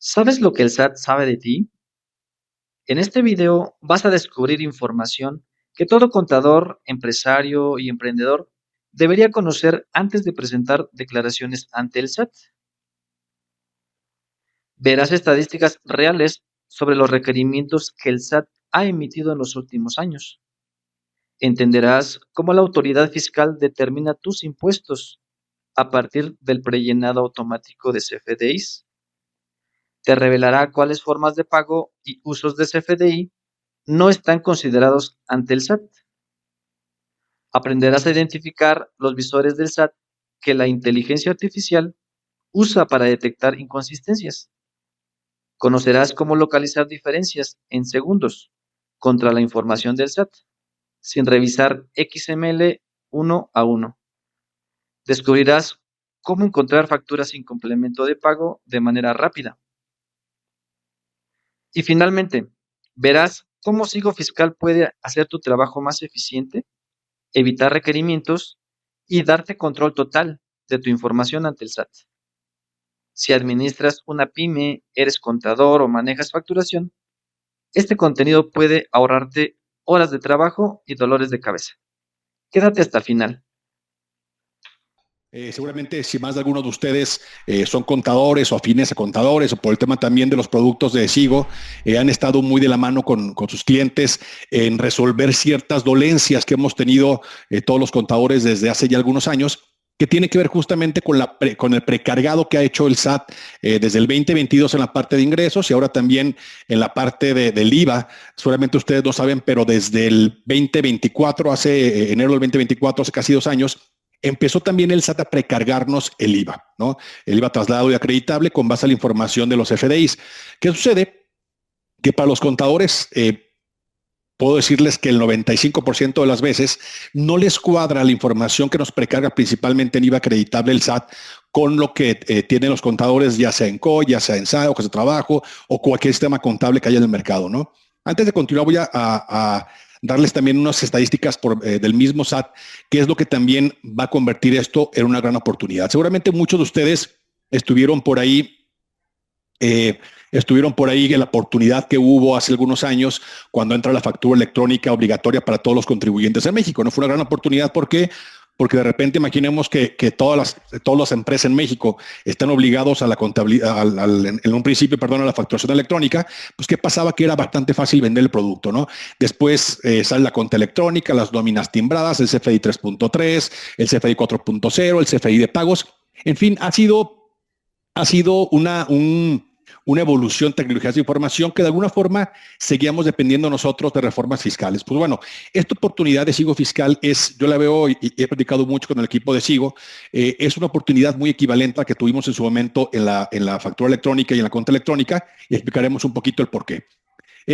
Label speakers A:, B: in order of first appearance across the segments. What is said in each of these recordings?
A: ¿Sabes lo que el SAT sabe de ti? En este video vas a descubrir información que todo contador, empresario y emprendedor debería conocer antes de presentar declaraciones ante el SAT. Verás estadísticas reales sobre los requerimientos que el SAT ha emitido en los últimos años. Entenderás cómo la autoridad fiscal determina tus impuestos a partir del prellenado automático de CFDIs. Te revelará cuáles formas de pago y usos de CFDI no están considerados ante el SAT. Aprenderás a identificar los visores del SAT que la inteligencia artificial usa para detectar inconsistencias. Conocerás cómo localizar diferencias en segundos contra la información del SAT, sin revisar XML uno a uno. Descubrirás cómo encontrar facturas sin complemento de pago de manera rápida. Y finalmente, verás cómo Sigo Fiscal puede hacer tu trabajo más eficiente, evitar requerimientos y darte control total de tu información ante el SAT. Si administras una pyme, eres contador o manejas facturación, este contenido puede ahorrarte horas de trabajo y dolores de cabeza. Quédate hasta el final.
B: Seguramente si más de algunos de ustedes son contadores o afines a contadores o por el tema también de los productos de Sigo, han estado muy de la mano con sus clientes en resolver ciertas dolencias que hemos tenido todos los contadores desde hace ya algunos años, que tiene que ver justamente con el precargado que ha hecho el SAT desde el 2022 en la parte de ingresos y ahora también en la parte del IVA. Seguramente ustedes no saben, pero desde el 2024, enero del 2024, hace casi 2 años, empezó también el SAT a precargarnos el IVA, ¿no? El IVA trasladado y acreditable con base a la información de los FDIs. ¿Qué sucede? Que para los contadores, puedo decirles que el 95% de las veces no les cuadra la información que nos precarga principalmente en IVA acreditable el SAT con lo que tienen los contadores, ya sea en CO, ya sea en SAE, hojas de trabajo o cualquier sistema contable que haya en el mercado, ¿no? Antes de continuar, voy a darles también unas estadísticas del mismo SAT, que es lo que también va a convertir esto en una gran oportunidad. Seguramente muchos de ustedes estuvieron por ahí en la oportunidad que hubo hace algunos años cuando entra la factura electrónica obligatoria para todos los contribuyentes en México. No fue una gran oportunidad porque de repente imaginemos que todas las empresas en México están obligados a la contabilidad, en un principio, perdón, a la facturación electrónica. Pues qué pasaba, que era bastante fácil vender el producto, ¿no? Después sale la cuenta electrónica, las nóminas timbradas, el CFDI 3.3, el CFDI 4.0, el CFDI de pagos. En fin, ha sido una evolución, tecnologías de información que de alguna forma seguíamos dependiendo nosotros de reformas fiscales. Pues bueno, esta oportunidad de Sigo Fiscal yo la veo y he platicado mucho con el equipo de Sigo, es una oportunidad muy equivalente a la que tuvimos en su momento en la factura electrónica y en la cuenta electrónica, y explicaremos un poquito el por qué.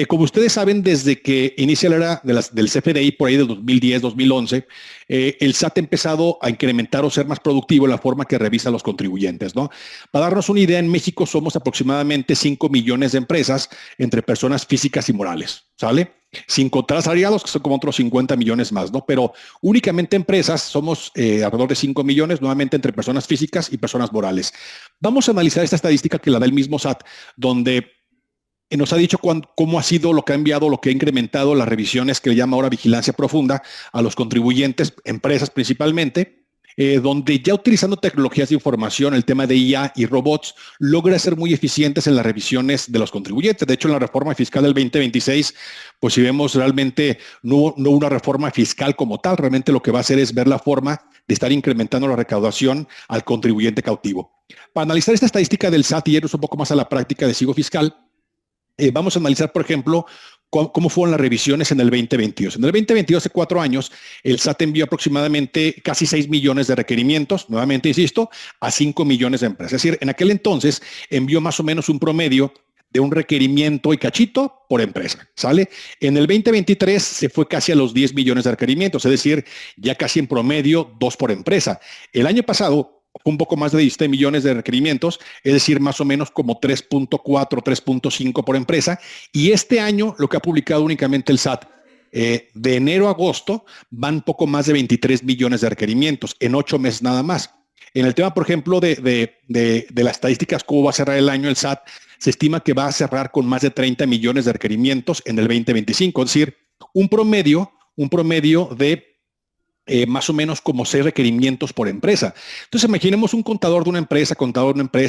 B: Como ustedes saben, desde que inicia la era del CFDI por ahí de 2010, 2011, el SAT ha empezado a incrementar o ser más productivo en la forma que revisa a los contribuyentes, ¿no? Para darnos una idea, en México somos aproximadamente 5 millones de empresas entre personas físicas y morales, ¿sale? Sin contar asalariados, que son como otros 50 millones más, ¿no? Pero únicamente empresas somos alrededor de 5 millones, nuevamente entre personas físicas y personas morales. Vamos a analizar esta estadística que la da el mismo SAT, donde nos ha dicho cómo ha sido lo que ha enviado, lo que ha incrementado las revisiones que le llama ahora vigilancia profunda a los contribuyentes, empresas principalmente, donde ya utilizando tecnologías de información, el tema de IA y robots, logra ser muy eficientes en las revisiones de los contribuyentes. De hecho, en la reforma fiscal del 2026, pues si vemos realmente no una reforma fiscal como tal, realmente lo que va a hacer es ver la forma de estar incrementando la recaudación al contribuyente cautivo. Para analizar esta estadística del SAT y irnos un poco más a la práctica de Sigo Fiscal, vamos a analizar, por ejemplo, cómo fueron las revisiones en el 2022. En el 2022, hace 4 años, el SAT envió aproximadamente casi 6 millones de requerimientos, nuevamente insisto, a 5 millones de empresas. Es decir, en aquel entonces envió más o menos un promedio de un requerimiento y cachito por empresa, ¿sale? En el 2023 se fue casi a los 10 millones de requerimientos, es decir, ya casi en promedio 2 por empresa. El año pasado un poco más de 17 millones de requerimientos, es decir, más o menos como 3.4, 3.5 por empresa. Y este año, lo que ha publicado únicamente el SAT, de enero a agosto, van poco más de 23 millones de requerimientos, en 8 meses nada más. En el tema, por ejemplo, de las estadísticas, cómo va a cerrar el año el SAT, se estima que va a cerrar con más de 30 millones de requerimientos en el 2025, es decir, un promedio de más o menos como 6 requerimientos por empresa. Entonces, imaginemos un contador de una empresa,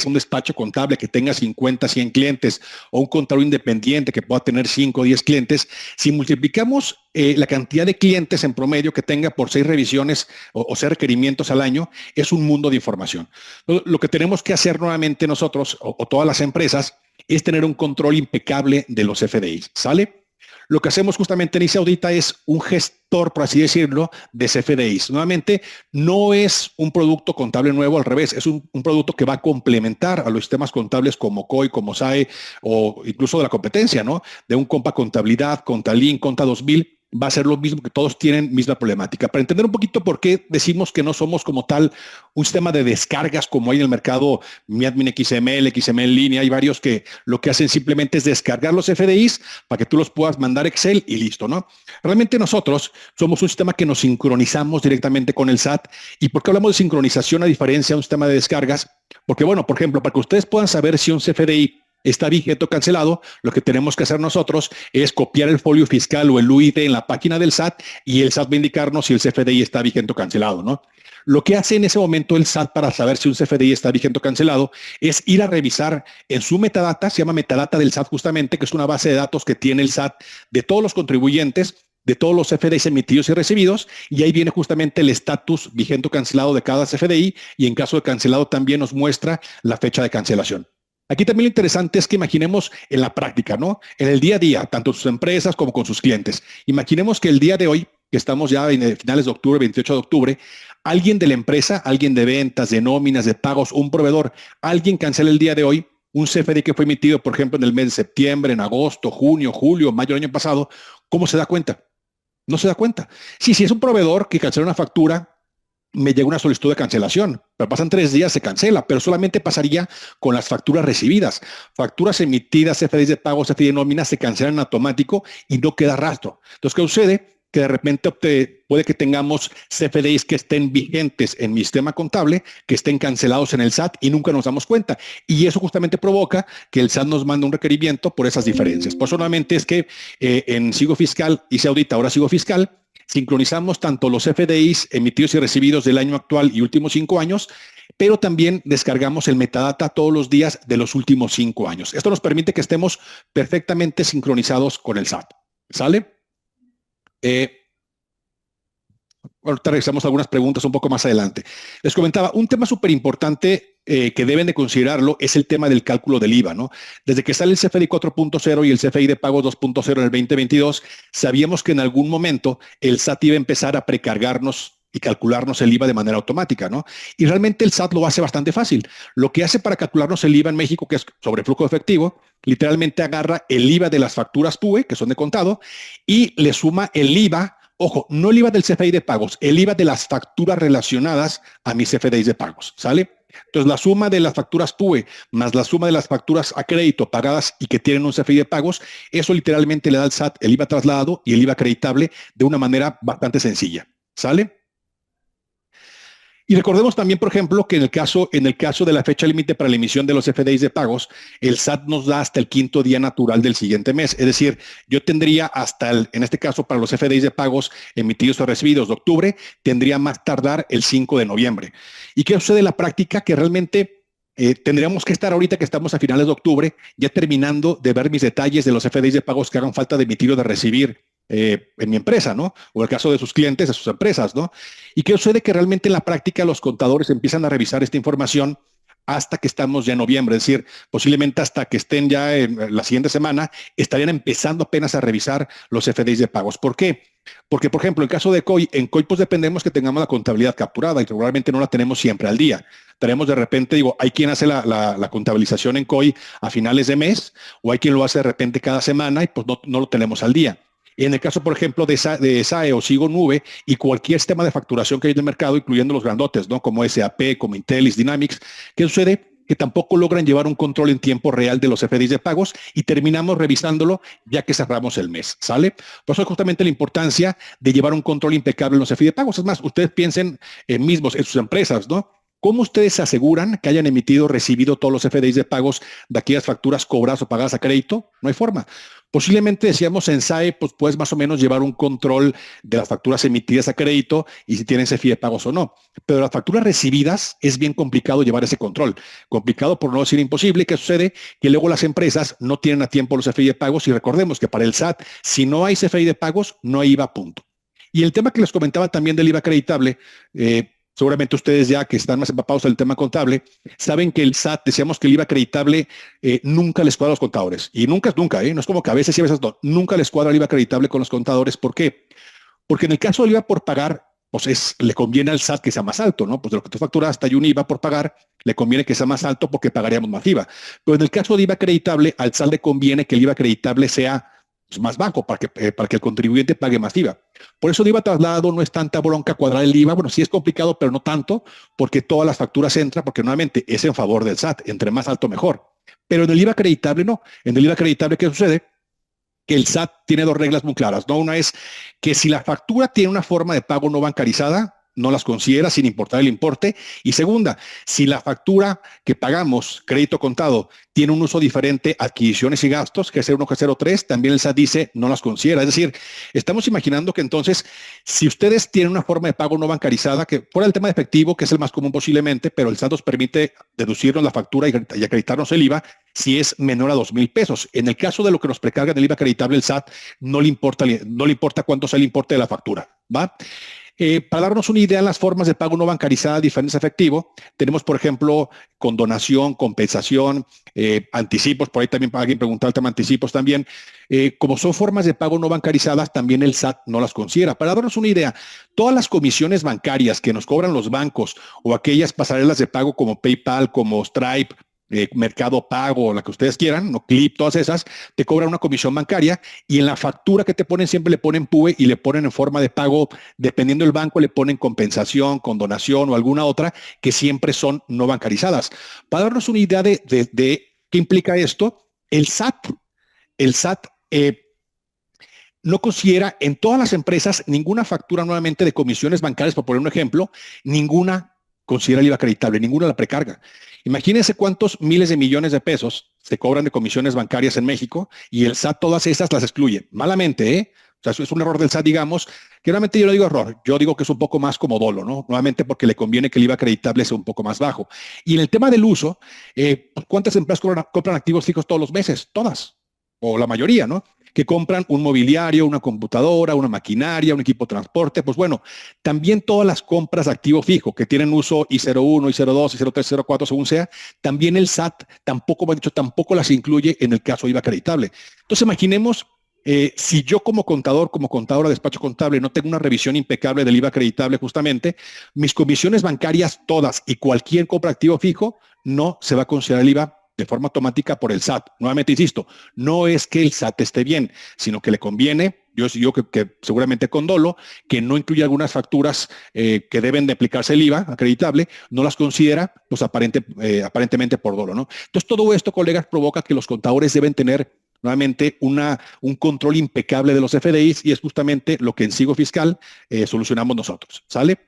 B: un despacho contable que tenga 50, 100 clientes o un contador independiente que pueda tener 5 o 10 clientes. Si multiplicamos la cantidad de clientes en promedio que tenga por 6 revisiones o 6 requerimientos al año, es un mundo de información. Lo que tenemos que hacer nuevamente nosotros o todas las empresas es tener un control impecable de los FDIs, ¿sale? Lo que hacemos justamente en ICE Audita es un gestor, por así decirlo, de CFDIs. Nuevamente, no es un producto contable nuevo, al revés, es un producto que va a complementar a los sistemas contables como COI, como SAE o incluso de la competencia, ¿no? De un Compa Contabilidad, Contalín, Conta 2000. Va a ser lo mismo, que todos tienen misma problemática. Para entender un poquito por qué decimos que no somos como tal un sistema de descargas como hay en el mercado MiAdmin XML, XML en línea, hay varios que lo que hacen simplemente es descargar los FDIs para que tú los puedas mandar a Excel y listo, ¿no? Realmente nosotros somos un sistema que nos sincronizamos directamente con el SAT. ¿Y por qué hablamos de sincronización a diferencia de un sistema de descargas? Porque, bueno, por ejemplo, para que ustedes puedan saber si un CFDI está vigente o cancelado, lo que tenemos que hacer nosotros es copiar el folio fiscal o el UID en la página del SAT y el SAT va a indicarnos si el CFDI está vigente o cancelado, ¿no? Lo que hace en ese momento el SAT para saber si un CFDI está vigente o cancelado es ir a revisar en su metadata, se llama metadata del SAT justamente, que es una base de datos que tiene el SAT de todos los contribuyentes, de todos los CFDIs emitidos y recibidos, y ahí viene justamente el estatus vigente o cancelado de cada CFDI, y en caso de cancelado también nos muestra la fecha de cancelación. Aquí también lo interesante es que imaginemos en la práctica, ¿no? En el día a día, tanto sus empresas como con sus clientes. Imaginemos que el día de hoy, que estamos ya en finales de octubre, 28 de octubre, alguien de la empresa, alguien de ventas, de nóminas, de pagos, un proveedor, alguien cancela el día de hoy un CFDI que fue emitido, por ejemplo, en el mes de septiembre, en agosto, junio, julio, mayo del año pasado. ¿Cómo se da cuenta? No se da cuenta. Sí, si es un proveedor que cancela una factura, me llega una solicitud de cancelación, pero pasan 3 días, se cancela, pero solamente pasaría con las facturas recibidas. Facturas emitidas, CFDIs de pago, CFDI de nómina, se cancelan en automático y no queda rastro. Entonces, ¿qué sucede? Que de repente puede que tengamos CFDIs que estén vigentes en mi sistema contable, que estén cancelados en el SAT y nunca nos damos cuenta. Y eso justamente provoca que el SAT nos mande un requerimiento por esas diferencias. Por eso solamente es que en Sigo Fiscal, ICE Audita, ahora Sigo Fiscal, sincronizamos tanto los FDIs emitidos y recibidos del año actual y últimos 5 años, pero también descargamos el metadata todos los días de los últimos 5 años. Esto nos permite que estemos perfectamente sincronizados con el SAT. ¿Sale? Ahorita revisamos algunas preguntas un poco más adelante. Les comentaba, un tema súper importante que deben de considerarlo es el tema del cálculo del IVA, ¿no? Desde que sale el CFDI 4.0 y el CFDI de pago 2.0 en el 2022, sabíamos que en algún momento el SAT iba a empezar a precargarnos y calcularnos el IVA de manera automática, ¿no? Y realmente el SAT lo hace bastante fácil. Lo que hace para calcularnos el IVA en México, que es sobre flujo efectivo, literalmente agarra el IVA de las facturas PUE, que son de contado, y le suma el IVA. Ojo, no el IVA del CFDI de pagos, el IVA de las facturas relacionadas a mis CFDIs de pagos, ¿sale? Entonces, la suma de las facturas PUE más la suma de las facturas a crédito pagadas y que tienen un CFDI de pagos, eso literalmente le da al SAT el IVA trasladado y el IVA acreditable de una manera bastante sencilla, ¿sale? Y recordemos también, por ejemplo, que en el caso de la fecha límite para la emisión de los FDIs de pagos, el SAT nos da hasta el 5º día natural del siguiente mes. Es decir, yo tendría en este caso, para los FDIs de pagos emitidos o recibidos de octubre, tendría más tardar el 5 de noviembre. ¿Y qué sucede en la práctica? Que realmente tendríamos que estar ahorita que estamos a finales de octubre, ya terminando de ver mis detalles de los FDIs de pagos que hagan falta de emitir o de recibir en mi empresa, ¿no? O el caso de sus clientes, de sus empresas, ¿no? ¿Y qué sucede? Que realmente en la práctica los contadores empiezan a revisar esta información hasta que estamos ya en noviembre, es decir, posiblemente hasta que estén ya en la siguiente semana, estarían empezando apenas a revisar los FDIs de pagos. ¿Por qué? Porque, por ejemplo, en el caso de COI, en COI pues dependemos que tengamos la contabilidad capturada y regularmente no la tenemos siempre al día. Tenemos de repente, hay quien hace la contabilización en COI a finales de mes o hay quien lo hace de repente cada semana y pues no lo tenemos al día. En el caso, por ejemplo, de SAE o Sigo Nube y cualquier sistema de facturación que hay en el mercado, incluyendo los grandotes, ¿no? Como SAP, como Intelis, Dynamics, ¿qué sucede? Que tampoco logran llevar un control en tiempo real de los FDIs de pagos y terminamos revisándolo ya que cerramos el mes, ¿sale? Por eso es justamente la importancia de llevar un control impecable en los FDIs de pagos. Es más, ustedes piensen mismos en sus empresas, ¿no? ¿Cómo ustedes se aseguran que hayan recibido todos los FDIs de pagos de aquellas facturas cobradas o pagadas a crédito? No hay forma. Posiblemente, decíamos, en SAE, pues puedes más o menos llevar un control de las facturas emitidas a crédito y si tienen ese fee de pagos o no. Pero las facturas recibidas es bien complicado llevar ese control. Complicado por no decir imposible. ¿Qué sucede? Que luego las empresas no tienen a tiempo los CFI de pagos y recordemos que para el SAT, si no hay CFI de pagos, no hay IVA, punto. Y el tema que les comentaba también del IVA acreditable, seguramente ustedes ya que están más empapados del tema contable, saben que el SAT, decíamos que el IVA acreditable nunca les cuadra a los contadores. Y nunca, no es como que a veces sí, a veces no. Nunca les cuadra el IVA acreditable con los contadores. ¿Por qué? Porque en el caso del IVA por pagar, pues le conviene al SAT que sea más alto, ¿no? Pues de lo que tú facturaste hay un IVA por pagar, le conviene que sea más alto porque pagaríamos más IVA. Pero en el caso de IVA acreditable, al SAT le conviene que el IVA acreditable sea pues, más bajo para que el contribuyente pague más IVA. Por eso el IVA trasladado no es tanta bronca cuadrar el IVA. Bueno, sí es complicado, pero no tanto, porque todas las facturas entran, porque nuevamente es en favor del SAT. Entre más alto, mejor. Pero en el IVA acreditable no. En el IVA acreditable, ¿qué sucede? Que el SAT tiene dos reglas muy claras, ¿no? Una es que si la factura tiene una forma de pago no bancarizada, no las considera sin importar el importe. Y segunda, si la factura que pagamos, crédito contado, tiene un uso diferente, adquisiciones y gastos, que es 1G03, también el SAT dice no las considera. Es decir, estamos imaginando que entonces, si ustedes tienen una forma de pago no bancarizada, que fuera el tema de efectivo, que es el más común posiblemente, pero el SAT nos permite deducirnos la factura y acreditarnos el IVA, si es menor a 2,000 pesos. En el caso de lo que nos precarga en el IVA acreditable, el SAT no le importa cuánto sea el importe de la factura, ¿va? Para darnos una idea en las formas de pago no bancarizada diferentes a efectivo, tenemos, por ejemplo, condonación, compensación, anticipos, por ahí también para alguien preguntar el tema anticipos también. Como son formas de pago no bancarizadas, también el SAT no las considera. Para darnos una idea, todas las comisiones bancarias que nos cobran los bancos o aquellas pasarelas de pago como PayPal, como Stripe, Mercado Pago, la que ustedes quieran, no Clip, todas esas, te cobran una comisión bancaria y en la factura que te ponen siempre le ponen PUE y le ponen en forma de pago, dependiendo del banco, le ponen compensación, condonación o alguna otra que siempre son no bancarizadas. Para darnos una idea de qué implica esto, el SAT no considera en todas las empresas ninguna factura nuevamente de comisiones bancarias, por poner un ejemplo, ninguna considera el IVA acreditable, ninguna la precarga. Imagínense cuántos miles de millones de pesos se cobran de comisiones bancarias en México y el SAT todas esas las excluye. Malamente, ¿eh? O sea, eso es un error del SAT, digamos, que realmente yo no digo error, yo digo que es un poco más como dolo, ¿no? Nuevamente porque le conviene que el IVA acreditable sea un poco más bajo. Y en el tema del uso, ¿cuántas empresas compran activos fijos todos los meses? Todas, o la mayoría, ¿no? Que compran un mobiliario, una computadora, una maquinaria, un equipo de transporte. Pues bueno, también todas las compras de activo fijo que tienen uso I01, I02, I03, I04, según sea, también el SAT tampoco las incluye en el caso IVA acreditable. Entonces imaginemos si yo como contadora de despacho contable no tengo una revisión impecable del IVA acreditable justamente, mis comisiones bancarias todas y cualquier compra de activo fijo no se va a considerar el IVA de forma automática por el SAT. Nuevamente insisto, no es que el SAT esté bien, sino que le conviene, yo que seguramente con dolo, que no incluye algunas facturas que deben de aplicarse el IVA acreditable, no las considera pues aparentemente por dolo, ¿no? Entonces todo esto, colegas, provoca que los contadores deben tener nuevamente un control impecable de los FDIs y es justamente lo que en Sigo Fiscal solucionamos nosotros, ¿sale?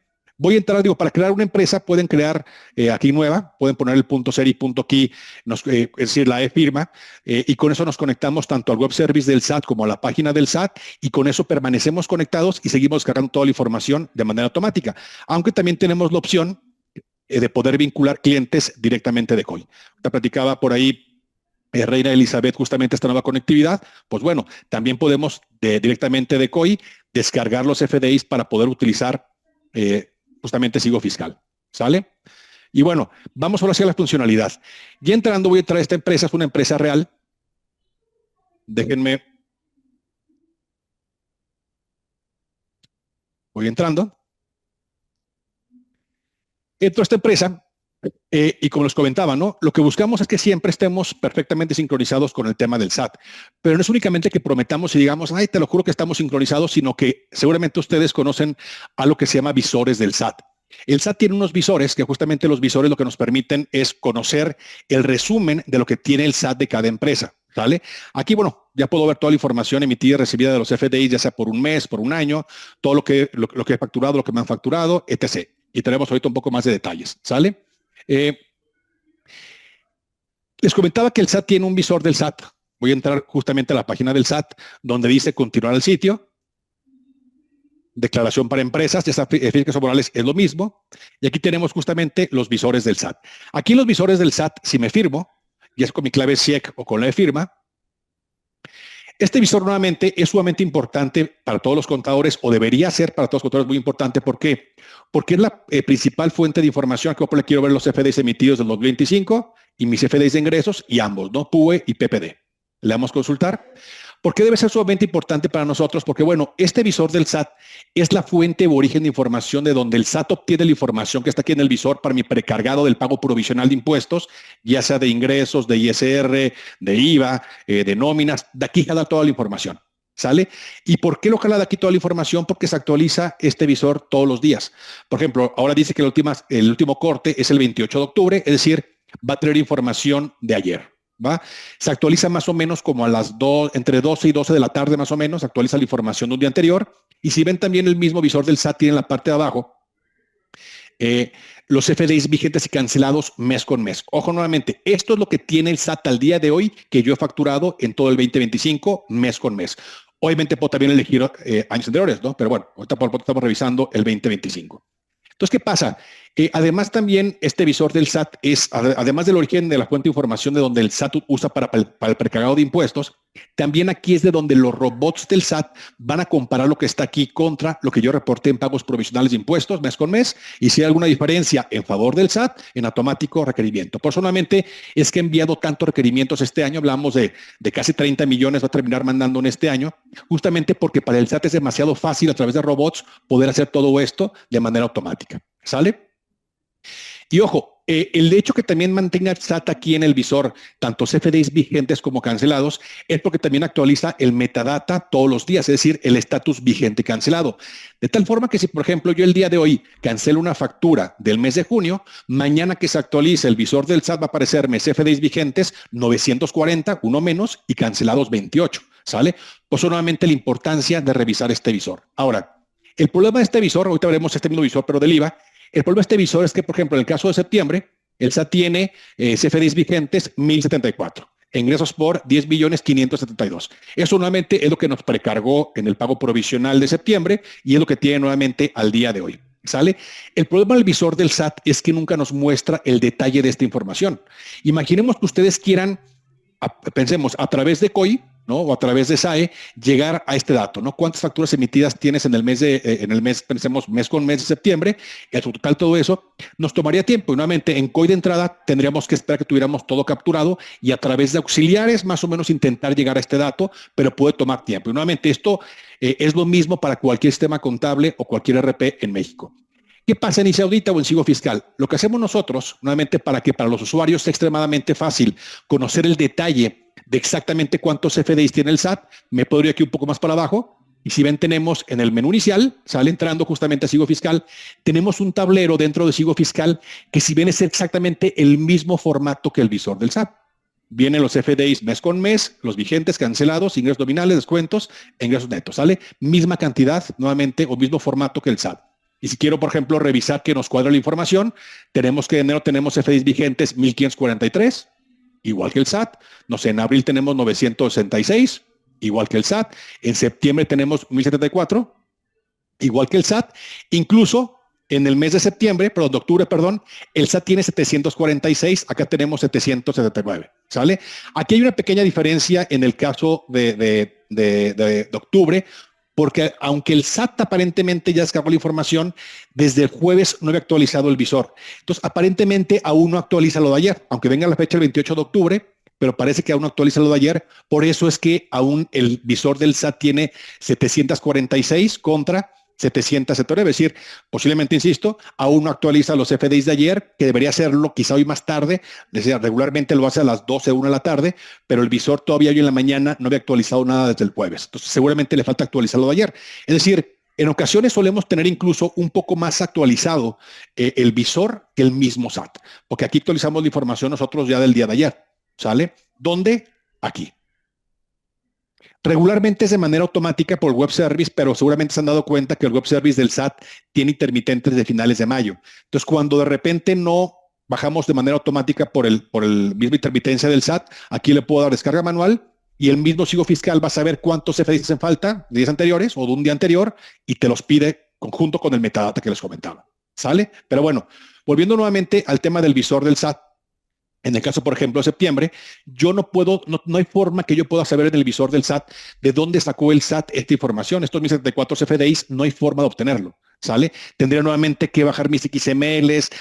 B: Voy a entrar, para crear una empresa pueden crear aquí nueva, pueden poner el punto .ser y punto .key, es decir, la e-firma, y con eso nos conectamos tanto al web service del SAT como a la página del SAT y con eso permanecemos conectados y seguimos cargando toda la información de manera automática, aunque también tenemos la opción de poder vincular clientes directamente de COI. Te platicaba por ahí Reina Elizabeth justamente esta nueva conectividad, pues bueno, también podemos directamente de COI descargar los FDIs para poder utilizar justamente Sigo Fiscal, ¿sale? Y bueno, vamos ahora hacia la funcionalidad. Ya entrando, voy a entrar a esta empresa, es una empresa real. Déjenme. Voy entrando. Entro a esta empresa y como les comentaba, ¿no? Lo que buscamos es que siempre estemos perfectamente sincronizados con el tema del SAT. Pero no es únicamente que prometamos y digamos, ay, te lo juro que estamos sincronizados, sino que seguramente ustedes conocen a lo que se llama visores del SAT. El SAT tiene unos visores que justamente los visores lo que nos permiten es conocer el resumen de lo que tiene el SAT de cada empresa. ¿Sale? Aquí, bueno, ya puedo ver toda la información emitida y recibida de los FDI, ya sea por un mes, por un año, todo lo que he facturado, lo que me han facturado, etc. y tenemos ahorita un poco más de detalles, ¿sale? Les comentaba que el SAT tiene un visor del SAT. Voy a entrar justamente a la página del SAT, donde dice continuar al sitio. Declaración para empresas, ya está, Fiscales Morales es lo mismo. Y aquí tenemos justamente los visores del SAT. Aquí los visores del SAT, si me firmo, ya es con mi clave SIEC o con la de firma, este visor nuevamente es sumamente importante para todos los contadores, o debería ser para todos los contadores muy importante. ¿Por qué? Porque es la principal fuente de información. Que le quiero ver los CFDIs emitidos del 2025 y mis CFDIs de ingresos, y ambos, ¿no? PUE y PPD. Le damos consultar. ¿Por qué debe ser sumamente importante para nosotros? Porque, bueno, este visor del SAT es la fuente o origen de información de donde el SAT obtiene la información que está aquí en el visor para mi precargado del pago provisional de impuestos, ya sea de ingresos, de ISR, de IVA, de nóminas. De aquí jala toda la información, ¿sale? ¿Y por qué lo jala de aquí toda la información? Porque se actualiza este visor todos los días. Por ejemplo, ahora dice que el último corte es el 28 de octubre, es decir, va a tener información de ayer. ¿Va? Se actualiza más o menos como a las entre 12 y 12 de la tarde más o menos, actualiza la información de un día anterior. Y si ven también el mismo visor del SAT tiene en la parte de abajo los FDIs vigentes y cancelados mes con mes. Ojo nuevamente, esto es lo que tiene el SAT al día de hoy que yo he facturado en todo el 2025 mes con mes. Obviamente puedo también elegir años anteriores, ¿no? Pero bueno, ahorita estamos revisando el 2025. Entonces, ¿qué pasa? Además, también este visor del SAT es, además del origen de la fuente de información de donde el SAT usa para el precargado de impuestos, también aquí es de donde los robots del SAT van a comparar lo que está aquí contra lo que yo reporté en pagos provisionales de impuestos mes con mes, y si hay alguna diferencia en favor del SAT, en automático requerimiento. Personalmente, es que he enviado tantos requerimientos este año, hablamos de casi 30 millones, va a terminar mandando en este año, justamente porque para el SAT es demasiado fácil a través de robots poder hacer todo esto de manera automática. ¿Sale? Y ojo, el hecho que también mantenga SAT aquí en el visor, tanto CFDIs vigentes como cancelados, es porque también actualiza el metadata todos los días, es decir, el estatus vigente cancelado. De tal forma que si, por ejemplo, yo el día de hoy cancelo una factura del mes de junio, mañana que se actualice el visor del SAT va a aparecerme CFDIs vigentes 940, uno menos, y cancelados 28, ¿sale? Pues nuevamente la importancia de revisar este visor. Ahora, el problema de este visor, ahorita veremos este mismo visor, pero del IVA. El problema de este visor es que, por ejemplo, en el caso de septiembre, el SAT tiene CFDIs vigentes 1,074, ingresos por 10,572. Eso nuevamente es lo que nos precargó en el pago provisional de septiembre y es lo que tiene nuevamente al día de hoy. ¿Sale? El problema del visor del SAT es que nunca nos muestra el detalle de esta información. Imaginemos que ustedes quieran, pensemos, a través de COI, ¿no? O a través de SAE, llegar a este dato, ¿no? ¿Cuántas facturas emitidas tienes en el mes, pensemos, mes con mes de septiembre? El total, todo eso, nos tomaría tiempo. Y nuevamente, en COI de entrada, tendríamos que esperar que tuviéramos todo capturado y a través de auxiliares, más o menos, intentar llegar a este dato, pero puede tomar tiempo. Y nuevamente, esto es lo mismo para cualquier sistema contable o cualquier RP en México. ¿Qué pasa en ICE Audita o en Sigo Fiscal? Lo que hacemos nosotros, nuevamente, para que para los usuarios sea extremadamente fácil conocer el detalle de exactamente cuántos FDIs tiene el SAT, me puedo ir aquí un poco más para abajo, y si ven, tenemos en el menú inicial, sale entrando justamente a Sigo Fiscal, tenemos un tablero dentro de Sigo Fiscal que, si ven, es exactamente el mismo formato que el visor del SAT. Vienen los FDIs mes con mes, los vigentes, cancelados, ingresos nominales, descuentos, ingresos netos, ¿sale? Misma cantidad, nuevamente, o mismo formato que el SAT. Y si quiero, por ejemplo, revisar que nos cuadra la información, tenemos que en enero tenemos FDIs vigentes 1,543, igual que el SAT. No sé, en abril tenemos 966, igual que el SAT. En septiembre tenemos 1,074, igual que el SAT. Incluso en el mes de septiembre, perdón, de octubre, perdón, el SAT tiene 746, acá tenemos 779, ¿sale? Aquí hay una pequeña diferencia en el caso de octubre, porque aunque el SAT aparentemente ya descargó la información, desde el jueves no había actualizado el visor. Entonces, aparentemente aún no actualiza lo de ayer, aunque venga la fecha el 28 de octubre, pero parece que aún no actualiza lo de ayer. Por eso es que aún el visor del SAT tiene 746 contra 779, es decir, posiblemente, insisto, aún no actualiza los FDIs de ayer, que debería hacerlo quizá hoy más tarde, decía, regularmente lo hace a las 12, 1 de la tarde, pero el visor todavía hoy en la mañana no había actualizado nada desde el jueves, entonces seguramente le falta actualizarlo de ayer. Es decir, en ocasiones solemos tener incluso un poco más actualizado el visor que el mismo SAT, porque aquí actualizamos la información nosotros ya del día de ayer, ¿sale? ¿Dónde? Aquí. Regularmente es de manera automática por web service, pero seguramente se han dado cuenta que el web service del SAT tiene intermitentes de finales de mayo. Entonces, cuando de repente no bajamos de manera automática por el mismo intermitencia del SAT, aquí le puedo dar descarga manual y el mismo sigo fiscal va a saber cuántos CFDIs hacen falta de días anteriores o de un día anterior y te los pide conjunto con el metadata que les comentaba. ¿Sale? Pero bueno, volviendo nuevamente al tema del visor del SAT. En el caso, por ejemplo, de septiembre, yo no puedo, no hay forma que yo pueda saber en el visor del SAT de dónde sacó el SAT esta información. Estos 1074 CFDIs no hay forma de obtenerlo, ¿sale? Tendría nuevamente que bajar mis XMLs,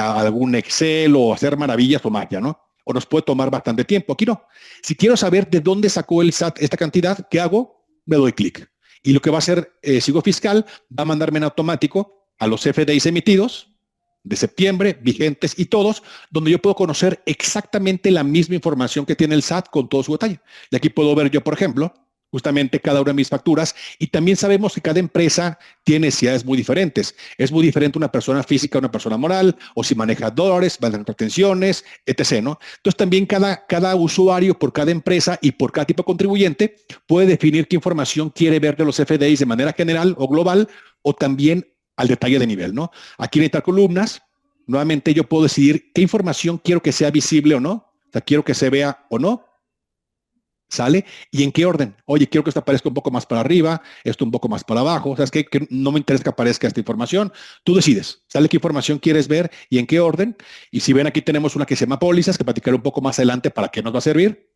B: a algún Excel o hacer maravillas o magia, ¿no? O nos puede tomar bastante tiempo. Aquí no. Si quiero saber de dónde sacó el SAT esta cantidad, ¿qué hago? Me doy clic. Y lo que va a hacer Sigo Fiscal va a mandarme en automático a los CFDIs emitidos de septiembre, vigentes y todos, donde yo puedo conocer exactamente la misma información que tiene el SAT con todo su detalle. Y aquí puedo ver yo, por ejemplo, justamente cada una de mis facturas y también sabemos que cada empresa tiene necesidades muy diferentes. Es muy diferente una persona física a una persona moral, o si maneja dólares, maneja retenciones, etc., ¿no? Entonces también cada usuario por cada empresa y por cada tipo de contribuyente puede definir qué información quiere ver de los FDIs de manera general o global o también al detalle de nivel, ¿no? Aquí en estas columnas, nuevamente yo puedo decidir qué información quiero que sea visible o no, o sea, quiero que se vea o no, ¿sale? Y en qué orden. Oye, quiero que esto aparezca un poco más para arriba, esto un poco más para abajo, o sea, es que no me interesa que aparezca esta información. Tú decides, ¿sale? ¿Qué información quieres ver y en qué orden? Y si ven, aquí tenemos una que se llama pólizas, que platicaré un poco más adelante para qué nos va a servir,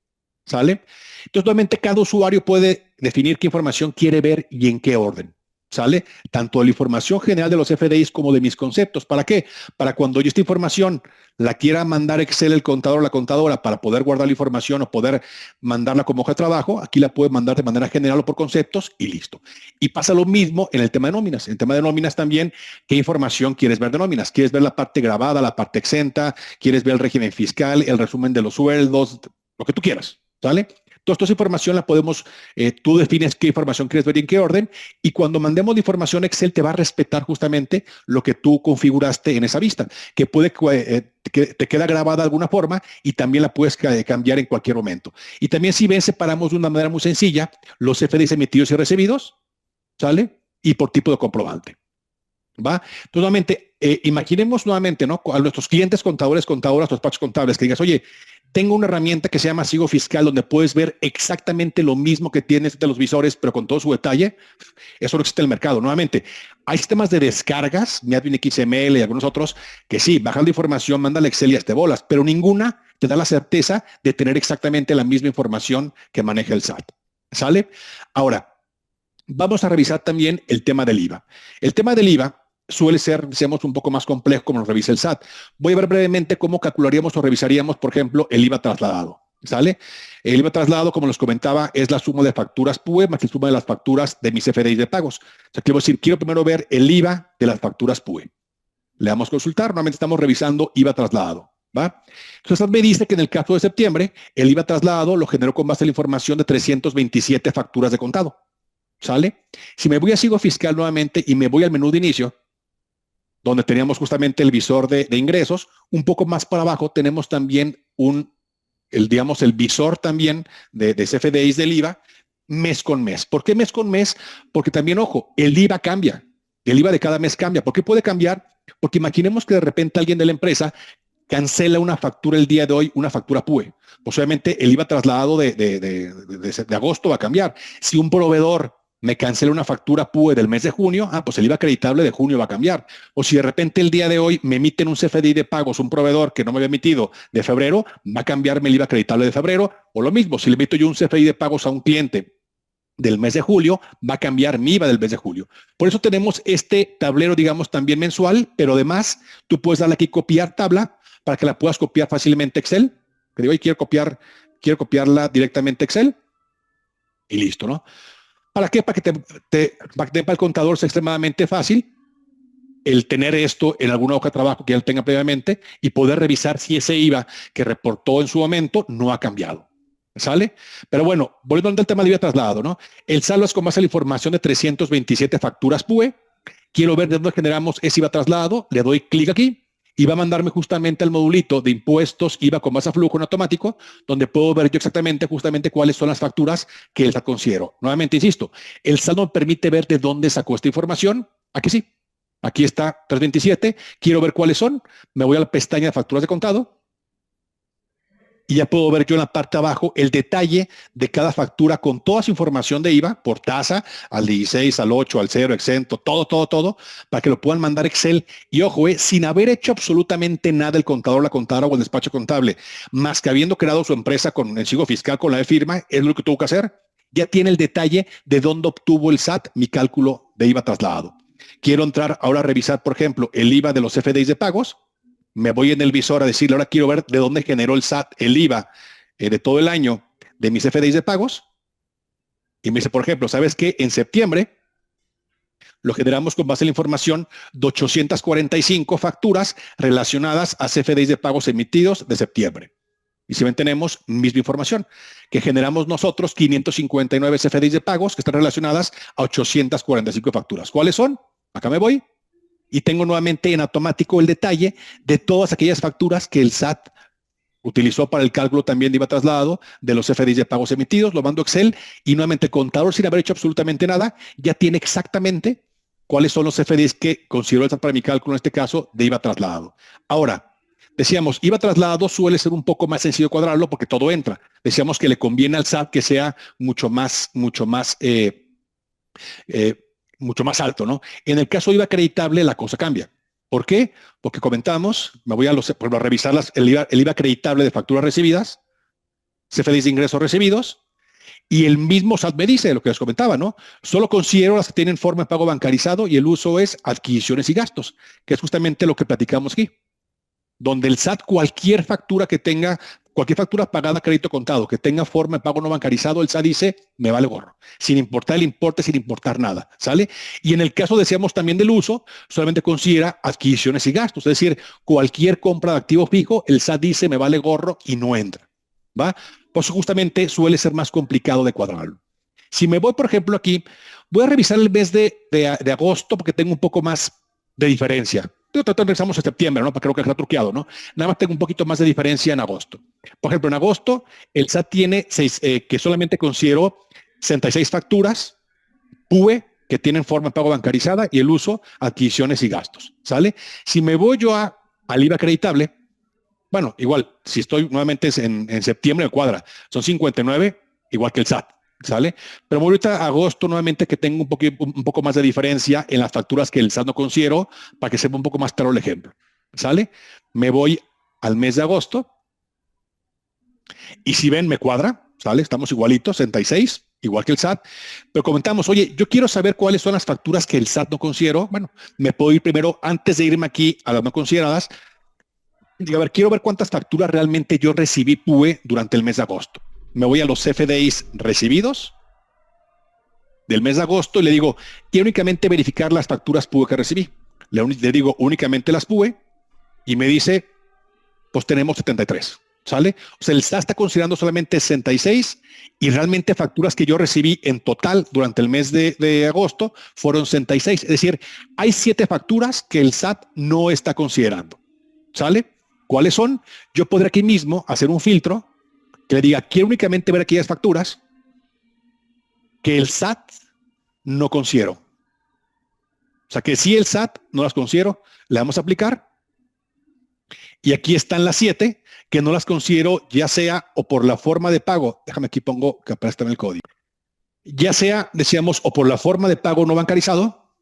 B: ¿sale? Entonces, nuevamente, cada usuario puede definir qué información quiere ver y en qué orden. ¿Sale? Tanto de la información general de los FDIs como de mis conceptos. ¿Para qué? Para cuando yo esta información la quiera mandar Excel el contador o la contadora para poder guardar la información o poder mandarla como hoja de trabajo, aquí la puede mandar de manera general o por conceptos y listo. Y pasa lo mismo en el tema de nóminas. En el tema de nóminas también, ¿qué información quieres ver de nóminas? ¿Quieres ver la parte grabada, la parte exenta? ¿Quieres ver el régimen fiscal, el resumen de los sueldos? Lo que tú quieras, ¿sale? Toda esta información la podemos, tú defines qué información quieres ver y en qué orden, y cuando mandemos la información, Excel te va a respetar justamente lo que tú configuraste en esa vista, que puede que te queda grabada de alguna forma y también la puedes cambiar en cualquier momento. Y también si ven, separamos de una manera muy sencilla los FDIs emitidos y recibidos, ¿sale? Y por tipo de comprobante. ¿Va? Entonces, nuevamente, imaginemos nuevamente, ¿no? A nuestros clientes contadores, contadoras, despachos contables, que digas, oye, tengo una herramienta que se llama Sigo Fiscal, donde puedes ver exactamente lo mismo que tienes de los visores, pero con todo su detalle. Eso no existe en el mercado. Nuevamente, hay sistemas de descargas, Admin XML y algunos otros, que sí, bajan la información, mandan al Excel y hazte bolas, pero ninguna te da la certeza de tener exactamente la misma información que maneja el SAT. ¿Sale? Ahora, vamos a revisar también el tema del IVA. El tema del IVA suele ser, decíamos, un poco más complejo como nos revisa el SAT. Voy a ver brevemente cómo calcularíamos o revisaríamos, por ejemplo, el IVA trasladado. ¿Sale? El IVA trasladado, como les comentaba, es la suma de facturas PUE más la suma de las facturas de mis FDIs de pagos. O sea, quiero decir, quiero primero ver el IVA de las facturas PUE. Le damos a consultar, normalmente estamos revisando IVA trasladado. ¿Va? Entonces, SAT me dice que en el caso de septiembre, el IVA trasladado lo generó con base a la información de 327 facturas de contado. ¿Sale? Si me voy a Sigo Fiscal nuevamente y me voy al menú de inicio, donde teníamos justamente el visor de ingresos, un poco más para abajo tenemos también el visor también de CFDIs del IVA, mes con mes. ¿Por qué mes con mes? Porque también, ojo, el IVA cambia. El IVA de cada mes cambia. ¿Por qué puede cambiar? Porque imaginemos que de repente alguien de la empresa cancela una factura el día de hoy, una factura PUE. Pues obviamente el IVA trasladado de agosto va a cambiar. Si un proveedor me cancela una factura PUE del mes de junio, pues el IVA acreditable de junio va a cambiar. O si de repente el día de hoy me emiten un CFDI de pagos, un proveedor que no me había emitido de febrero, va a cambiarme el IVA acreditable de febrero. O lo mismo, si le emito yo un CFDI de pagos a un cliente del mes de julio, va a cambiar mi IVA del mes de julio. Por eso tenemos este tablero, digamos, también mensual, pero además tú puedes darle aquí copiar tabla para que la puedas copiar fácilmente Excel. Que digo, quiero copiarla directamente Excel y listo, ¿no? ¿Para qué? Para que para el contador sea extremadamente fácil el tener esto en alguna hoja de trabajo que ya lo tenga previamente y poder revisar si ese IVA que reportó en su momento no ha cambiado. ¿Sale? Pero bueno, volviendo al tema de IVA trasladado, ¿no? El saldo es con base a la información de 327 facturas PUE. Quiero ver de dónde generamos ese IVA trasladado. Le doy clic aquí y va a mandarme justamente al modulito de impuestos IVA con base a flujo en automático, donde puedo ver yo exactamente justamente cuáles son las facturas que el SAT considero. Nuevamente, insisto, el SAT no me permite ver de dónde sacó esta información. Aquí sí. Aquí está 327. Quiero ver cuáles son. Me voy a la pestaña de facturas de contado. Y ya puedo ver yo en la parte de abajo el detalle de cada factura con toda su información de IVA por tasa, al 16, al 8, al 0, exento, todo, para que lo puedan mandar Excel. Y ojo, sin haber hecho absolutamente nada el contador, la contadora o el despacho contable, más que habiendo creado su empresa con el signo fiscal, con la de firma, es lo que tuvo que hacer. Ya tiene el detalle de dónde obtuvo el SAT mi cálculo de IVA trasladado. Quiero entrar ahora a revisar, por ejemplo, el IVA de los FDIs de pagos. Me voy en el visor a decirle, ahora quiero ver de dónde generó el SAT el IVA de todo el año de mis FDIs de pagos. Y me dice, por ejemplo, ¿sabes qué? En septiembre lo generamos con base en la información de 845 facturas relacionadas a CFDIs de pagos emitidos de septiembre. Y si ven, tenemos misma información, que generamos nosotros 559 CFDIs de pagos que están relacionadas a 845 facturas. ¿Cuáles son? Acá me voy. Y tengo nuevamente en automático el detalle de todas aquellas facturas que el SAT utilizó para el cálculo también de IVA trasladado de los FDIs de pagos emitidos. Lo mando a Excel y nuevamente el contador, sin haber hecho absolutamente nada, ya tiene exactamente cuáles son los FDIs que considero el SAT para mi cálculo, en este caso, de IVA trasladado. Ahora, decíamos, IVA trasladado suele ser un poco más sencillo cuadrarlo porque todo entra. Decíamos que le conviene al SAT que sea mucho más alto, ¿no? En el caso de IVA acreditable, la cosa cambia. ¿Por qué? Porque comentamos, me voy a revisar el IVA acreditable de facturas recibidas, CFDIs de ingresos recibidos, y el mismo SAT me dice lo que les comentaba, ¿no? Solo considero las que tienen forma de pago bancarizado y el uso es adquisiciones y gastos, que es justamente lo que platicamos aquí, donde el SAT cualquier factura pagada a crédito contado que tenga forma de pago no bancarizado, el SAT dice, me vale gorro, sin importar el importe, sin importar nada, ¿sale? Y en el caso, decíamos también del uso, solamente considera adquisiciones y gastos, es decir, cualquier compra de activo fijo, el SAT dice, me vale gorro y no entra, ¿va? Pues justamente suele ser más complicado de cuadrarlo. Si me voy, por ejemplo, aquí, voy a revisar el mes de agosto porque tengo un poco más de diferencia. Regresamos a septiembre, ¿no? Para creo que está truqueado, ¿no? Nada más tengo un poquito más de diferencia en agosto. Por ejemplo, en agosto, el SAT tiene que solamente considero 66 facturas PUE que tienen forma de pago bancarizada y el uso, adquisiciones y gastos, ¿sale? Si me voy yo al IVA acreditable, bueno, igual, si estoy nuevamente en septiembre, me cuadra. Son 59, igual que el SAT. ¿Sale? Pero ahorita agosto nuevamente que tengo un poco más de diferencia en las facturas que el SAT no considero para que sepa un poco más claro el ejemplo. ¿Sale? Me voy al mes de agosto y si ven me cuadra, ¿sale? Estamos igualitos, 66, igual que el SAT. Pero comentamos, oye, yo quiero saber cuáles son las facturas que el SAT no consideró. Bueno, me puedo ir primero, antes de irme aquí a las no consideradas, a ver, quiero ver cuántas facturas realmente yo recibí PUE durante el mes de agosto. Me voy a los FDIs recibidos del mes de agosto y le digo, quiero únicamente verificar las facturas PUE que recibí. Le digo únicamente las PUE y me dice, pues tenemos 73, ¿sale? O sea, el SAT está considerando solamente 66 y realmente facturas que yo recibí en total durante el mes de agosto fueron 66. Es decir, hay 7 facturas que el SAT no está considerando, ¿sale? ¿Cuáles son? Yo podré aquí mismo hacer un filtro que le diga, quiero únicamente ver aquellas facturas que el SAT no considero. O sea que si el SAT no las considero, le vamos a aplicar. Y aquí están las 7 que no las considero, ya sea o por la forma de pago. Déjame aquí pongo que aparezca en el código. Ya sea, decíamos, o por la forma de pago no bancarizado,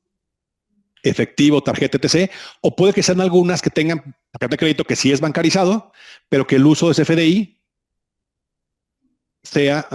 B: efectivo, tarjeta, etc. O puede que sean algunas que tengan tarjeta de crédito que sí es bancarizado, pero que el uso de ese FDI sea,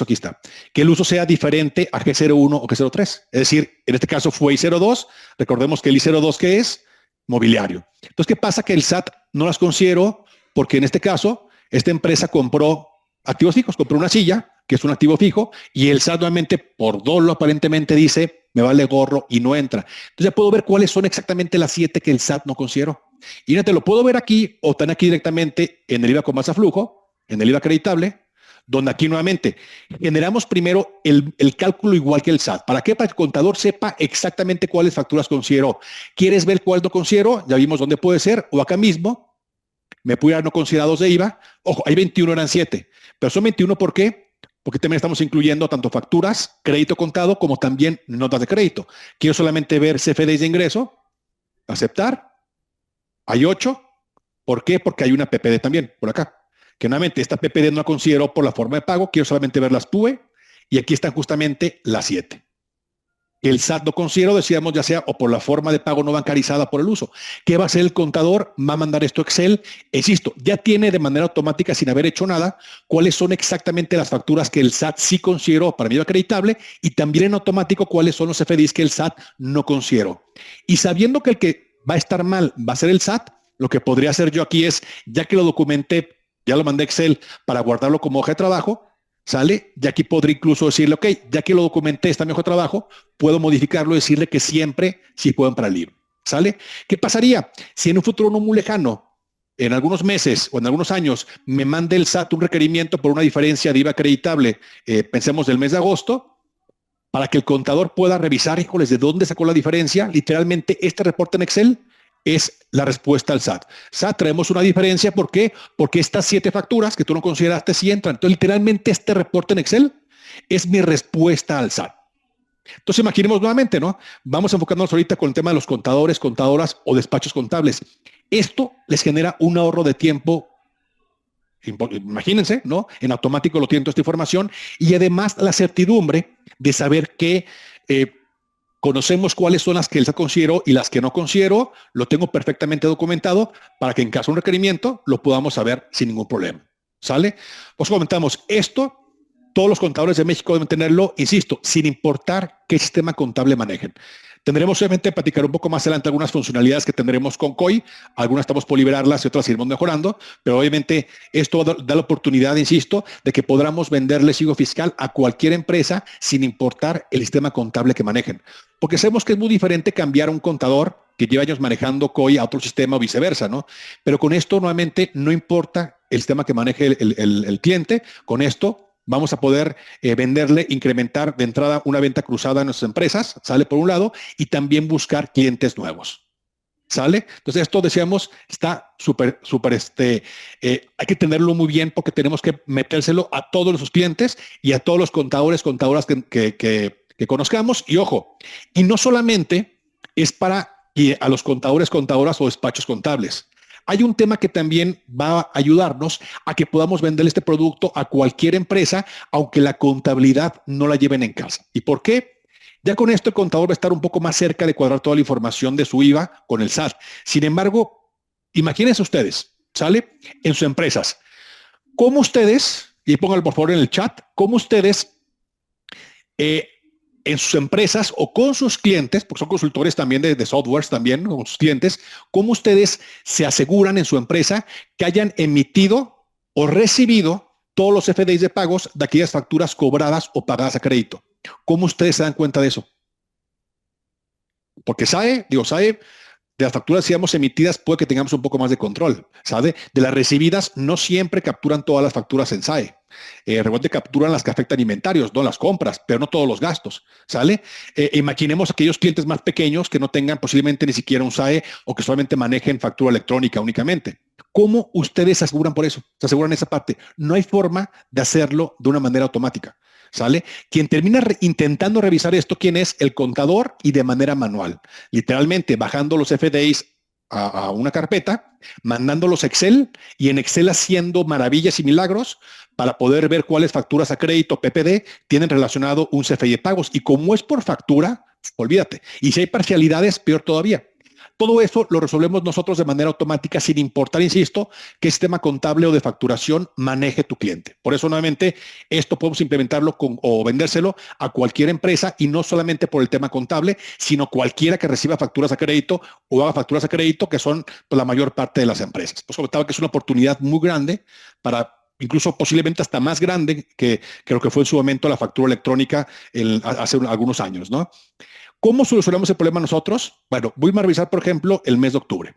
B: aquí está, que el uso sea diferente a G01 o G03. Es decir, en este caso fue I02. Recordemos que el I02 ¿qué es? Mobiliario. Entonces, ¿qué pasa? Que el SAT no las consideró porque en este caso, esta empresa compró activos fijos, compró una silla, que es un activo fijo, y el SAT nuevamente, por dolo aparentemente dice, me vale gorro y no entra. Entonces ya puedo ver cuáles son exactamente las 7 que el SAT no consideró. Y no te lo puedo ver aquí o están aquí directamente en el IVA con base a flujo, en el IVA acreditable, donde aquí nuevamente generamos primero el cálculo igual que el SAT. ¿Para qué? Para que el contador sepa exactamente cuáles facturas consideró. ¿Quieres ver cuál no considero? Ya vimos dónde puede ser, o acá mismo me pudiera no considerados de IVA. Ojo, hay 21, eran 7, pero son 21 ¿por qué? Porque también estamos incluyendo tanto facturas, crédito contado, como también notas de crédito. Quiero solamente ver CFDIs de ingreso, aceptar. Hay 8. ¿Por qué? Porque hay una PPD también por acá. Que nuevamente esta PPD no la considero por la forma de pago, quiero solamente ver las PUE, y aquí están justamente las 7. El SAT no considero, decíamos, ya sea o por la forma de pago no bancarizada por el uso. ¿Qué va a hacer el contador? Va a mandar esto a Excel. Insisto, ya tiene de manera automática, sin haber hecho nada, cuáles son exactamente las facturas que el SAT sí consideró para medio acreditable, y también en automático cuáles son los FDIs que el SAT no consideró. Y sabiendo que el que va a estar mal va a ser el SAT, lo que podría hacer yo aquí es, ya que lo documenté, ya lo mandé a Excel para guardarlo como hoja de trabajo, ¿sale? Y aquí podría incluso decirle, ok, ya que lo documenté, está mi hoja de trabajo, puedo modificarlo y decirle que siempre sí pueden para el libro, ¿sale? ¿Qué pasaría si en un futuro no muy lejano, en algunos meses o en algunos años, me mande el SAT un requerimiento por una diferencia de IVA acreditable, pensemos del mes de agosto, para que el contador pueda revisar, híjoles, ¿de dónde sacó la diferencia? Literalmente, este reporte en Excel es la respuesta al SAT. SAT, traemos una diferencia, ¿por qué? Porque estas 7 facturas que tú no consideraste sí entran. Entonces, literalmente, este reporte en Excel es mi respuesta al SAT. Entonces, imaginemos nuevamente, ¿no? Vamos enfocándonos ahorita con el tema de los contadores, contadoras o despachos contables. Esto les genera un ahorro de tiempo. Imagínense, ¿no? En automático lo tiene toda esta información, y además la certidumbre de saber que conocemos cuáles son las que él consideró y las que no consideró, lo tengo perfectamente documentado para que en caso de un requerimiento lo podamos saber sin ningún problema. ¿Sale? Pues comentamos esto, todos los contadores de México deben tenerlo, insisto, sin importar qué sistema contable manejen. Tendremos obviamente platicar un poco más adelante algunas funcionalidades que tendremos con COI, algunas estamos por liberarlas y otras iremos mejorando, pero obviamente esto da la oportunidad, insisto, de que podamos venderle sigo fiscal a cualquier empresa sin importar el sistema contable que manejen. Porque sabemos que es muy diferente cambiar a un contador que lleva años manejando COI a otro sistema o viceversa, ¿no? Pero con esto nuevamente no importa el sistema que maneje el cliente, con esto vamos a poder venderle, incrementar de entrada una venta cruzada en nuestras empresas, sale por un lado, y también buscar clientes nuevos. ¿Sale? Entonces esto, decíamos, está súper, hay que tenerlo muy bien porque tenemos que metérselo a todos nuestros clientes y a todos los contadores, contadoras que conozcamos. Y ojo, y no solamente es para a los contadores, contadoras o despachos contables. Hay un tema que también va a ayudarnos a que podamos vender este producto a cualquier empresa, aunque la contabilidad no la lleven en casa. ¿Y por qué? Ya con esto el contador va a estar un poco más cerca de cuadrar toda la información de su IVA con el SAT. Sin embargo, imagínense ustedes, ¿sale? En sus empresas, ¿cómo ustedes, y pónganlo por favor en el chat, cómo ustedes en sus empresas o con sus clientes, porque son consultores también de softwares también, con sus clientes, cómo ustedes se aseguran en su empresa que hayan emitido o recibido todos los FDIs de pagos de aquellas facturas cobradas o pagadas a crédito? ¿Cómo ustedes se dan cuenta de eso? Porque SAE, de las facturas, digamos, emitidas, puede que tengamos un poco más de control, ¿sabe? De las recibidas, no siempre capturan todas las facturas en SAE. Realmente capturan las que afectan inventarios, no las compras, pero no todos los gastos, ¿sale? Imaginemos aquellos clientes más pequeños que no tengan posiblemente ni siquiera un SAE o que solamente manejen factura electrónica únicamente. ¿Cómo ustedes se aseguran por eso? Se aseguran esa parte. No hay forma de hacerlo de una manera automática. ¿Sale? Quien termina intentando revisar esto, ¿quién es? El contador, y de manera manual. Literalmente bajando los FDIs a una carpeta, mandándolos a Excel, y en Excel haciendo maravillas y milagros para poder ver cuáles facturas a crédito PPD tienen relacionado un CFI de pagos. Y como es por factura, olvídate. Y si hay parcialidades, peor todavía. Todo eso lo resolvemos nosotros de manera automática sin importar, insisto, qué sistema contable o de facturación maneje tu cliente. Por eso, nuevamente, esto podemos implementarlo o vendérselo a cualquier empresa, y no solamente por el tema contable, sino cualquiera que reciba facturas a crédito o haga facturas a crédito, que son la mayor parte de las empresas. Pues comentaba que es una oportunidad muy grande para, incluso posiblemente hasta más grande que lo que fue en su momento la factura electrónica hace algunos años, ¿no? ¿Cómo solucionamos el problema nosotros? Bueno, voy a revisar, por ejemplo, el mes de octubre.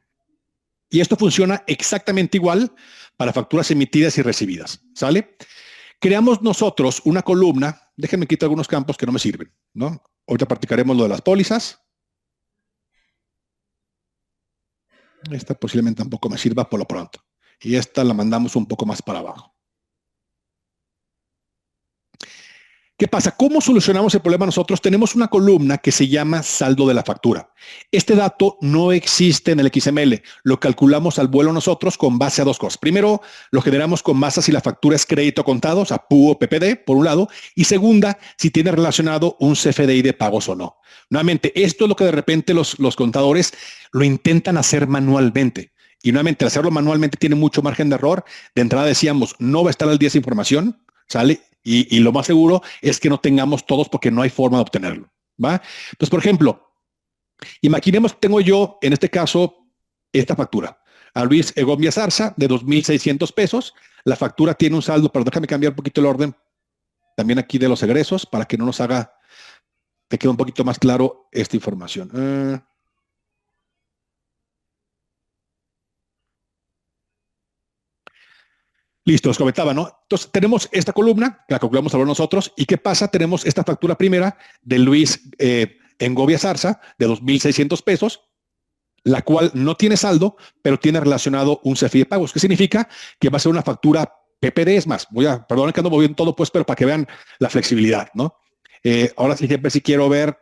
B: Y esto funciona exactamente igual para facturas emitidas y recibidas, ¿sale? creamos nosotros una columna. Déjenme quitar algunos campos que no me sirven, ¿no? Ahorita practicaremos lo de las pólizas. Esta posiblemente tampoco me sirva por lo pronto. Y esta la mandamos un poco más para abajo. ¿Qué pasa? ¿Cómo solucionamos el problema nosotros? Tenemos una columna que se llama saldo de la factura. Este dato no existe en el XML. Lo calculamos al vuelo nosotros con base a dos cosas. Primero, lo generamos con base a si la factura es crédito contado, o sea, PU o PPD, por un lado. Y segunda, si tiene relacionado un CFDI de pagos o no. Nuevamente, esto es lo que de repente los contadores lo intentan hacer manualmente. Y nuevamente, al hacerlo manualmente tiene mucho margen de error. De entrada decíamos, no va a estar al día esa información, ¿sale? Y lo más seguro es que no tengamos todos porque no hay forma de obtenerlo, ¿va? Entonces, por ejemplo, imaginemos que tengo yo, en este caso, esta factura. A Luis Egombia Zarza, de 2,600 pesos. La factura tiene un saldo, pero déjame cambiar un poquito el orden también aquí de los egresos para que no nos haga, te quede un poquito más claro esta información. Listo, os comentaba, ¿no? Entonces, tenemos esta columna, que la calculamos ahora nosotros, ¿y qué pasa? Tenemos esta factura primera de Luis Engovia Zarza, de 2,600 pesos, la cual no tiene saldo, pero tiene relacionado un CFI de pagos. ¿Qué significa? Que va a ser una factura PPD, es más, perdón que ando moviendo todo, pues, pero para que vean la flexibilidad, ¿no? Ahora sí, siempre si quiero ver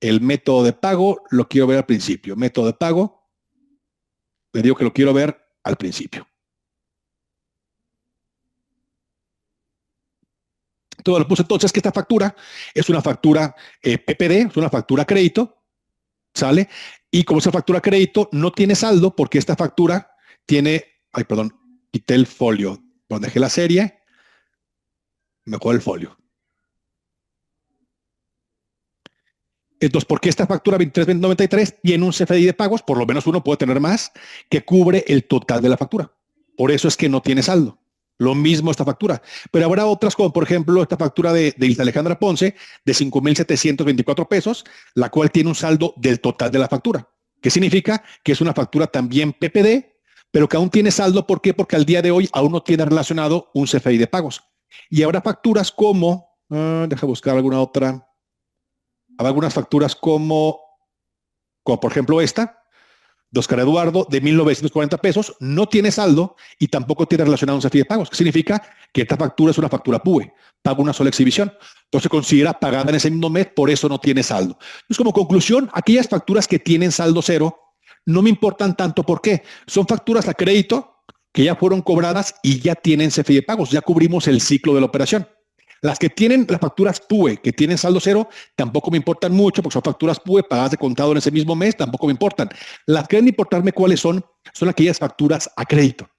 B: el método de pago, lo quiero ver al principio. Método de pago, le digo que lo quiero ver al principio. Todo lo puse entonces que esta factura es una factura PPD, es una factura crédito, ¿sale? Y como esa factura crédito no tiene saldo porque esta factura tiene, ay, perdón, quité el folio, donde dejé la serie, mejor el folio. Entonces, ¿por qué esta factura 23,93 tiene un CFDI de pagos? Por lo menos uno puede tener más que cubre el total de la factura. Por eso es que no tiene saldo. Lo mismo esta factura. Pero habrá otras como, por ejemplo, esta factura de Ilse Alejandra Ponce de 5,724 pesos, la cual tiene un saldo del total de la factura. ¿Qué significa? Que es una factura también PPD, pero que aún tiene saldo. ¿Por qué? Porque al día de hoy aún no tiene relacionado un CFDI de pagos. Y habrá facturas como, deja buscar alguna otra. Habrá algunas facturas como por ejemplo esta, de Oscar Eduardo, de 1,940 pesos, no tiene saldo y tampoco tiene relacionado un CFDI de pagos. ¿Qué significa? Que esta factura es una factura PUE, paga una sola exhibición. Entonces se considera pagada en ese mismo mes, por eso no tiene saldo. Entonces, como conclusión, aquellas facturas que tienen saldo cero no me importan tanto. ¿Por qué? Son facturas a crédito que ya fueron cobradas y ya tienen CFDI de pagos. Ya cubrimos el ciclo de la operación. Las que tienen las facturas PUE, que tienen saldo cero, tampoco me importan mucho porque son facturas PUE pagadas de contado en ese mismo mes, tampoco me importan. Las que deben importarme cuáles son aquellas facturas a crédito